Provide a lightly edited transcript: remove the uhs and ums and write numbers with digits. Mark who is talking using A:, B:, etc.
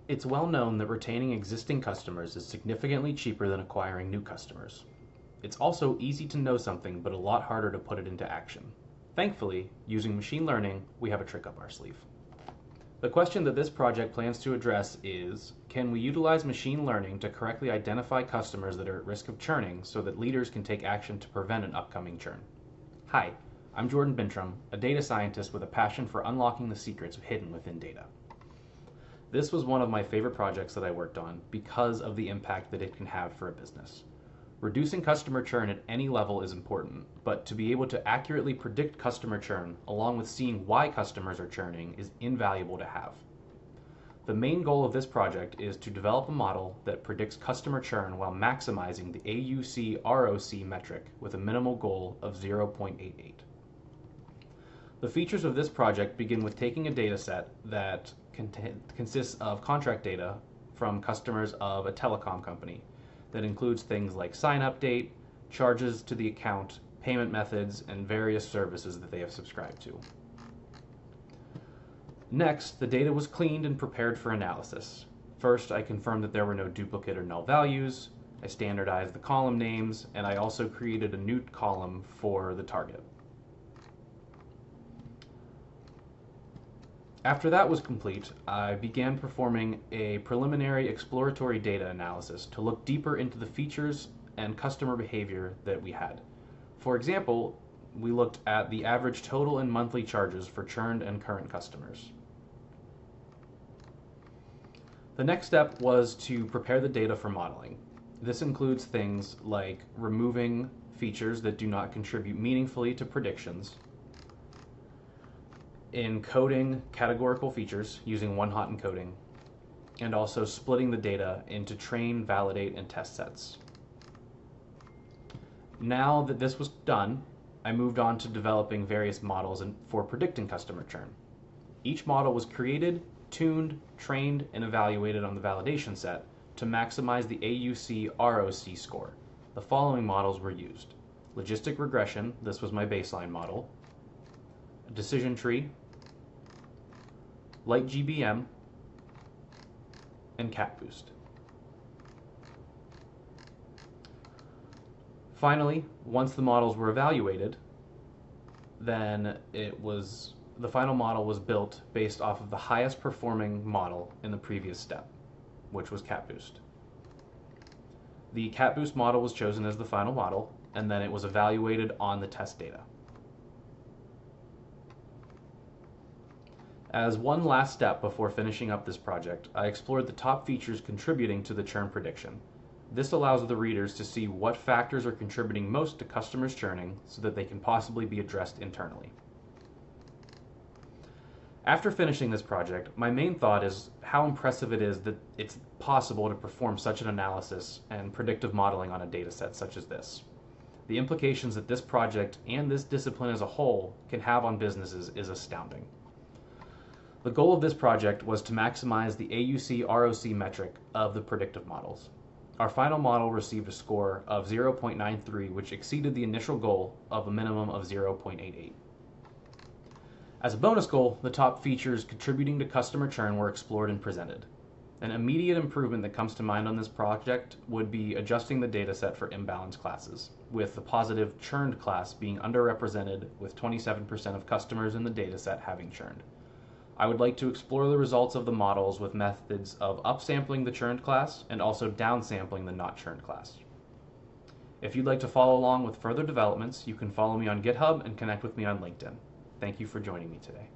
A: It's well known that retaining existing customers is significantly cheaper than acquiring new customers. It's also easy to know something, but a lot harder to put it into action. Thankfully, using machine learning, we have a trick up our sleeve. The question that this project plans to address is, can we utilize machine learning to correctly identify customers that are at risk of churning so that leaders can take action to prevent an upcoming churn? Hi, I'm Jordan Bintrum, a data scientist with a passion for unlocking the secrets hidden within data. This was one of my favorite projects that I worked on because of the impact that it can have for a business. Reducing customer churn at any level is important, but to be able to accurately predict customer churn along with seeing why customers are churning is invaluable to have. The main goal of this project is to develop a model that predicts customer churn while maximizing the AUC-ROC metric with a minimal goal of 0.88. The features of this project begin with taking a data set that consists of contract data from customers of a telecom company that includes things like sign-up date, charges to the account, payment methods, and various services that they have subscribed to. Next, the data was cleaned and prepared for analysis. First, I confirmed that there were no duplicate or null values, I standardized the column names, and I also created a new column for the target. After that was complete, I began performing a preliminary exploratory data analysis to look deeper into the features and customer behavior that we had. For example, we looked at the average total and monthly charges for churned and current customers. The next step was to prepare the data for modeling. This includes things like removing features that do not contribute meaningfully to predictions, encoding categorical features using one-hot encoding, and also splitting the data into train, validate, and test sets. Now that this was done, I moved on to developing various models for predicting customer churn. Each model was created, tuned, trained, and evaluated on the validation set to maximize the AUC-ROC score. The following models were used: logistic regression, this was my baseline model; a decision tree; LightGBM, and CatBoost. Finally, once the models were evaluated, then the final model was built based off of the highest performing model in the previous step, which was CatBoost. The CatBoost model was chosen as the final model, and then it was evaluated on the test data. As one last step before finishing up this project, I explored the top features contributing to the churn prediction. This allows the readers to see what factors are contributing most to customers churning so that they can possibly be addressed internally. After finishing this project, my main thought is how impressive it is that it's possible to perform such an analysis and predictive modeling on a dataset such as this. The implications that this project and this discipline as a whole can have on businesses is astounding. The goal of this project was to maximize the AUC-ROC metric of the predictive models. Our final model received a score of 0.93, which exceeded the initial goal of a minimum of 0.88. As a bonus goal, the top features contributing to customer churn were explored and presented. An immediate improvement that comes to mind on this project would be adjusting the dataset for imbalanced classes, with the positive churned class being underrepresented with 27% of customers in the dataset having churned. I would like to explore the results of the models with methods of upsampling the churned class and also downsampling the not churned class. If you'd like to follow along with further developments, you can follow me on GitHub and connect with me on LinkedIn. Thank you for joining me today.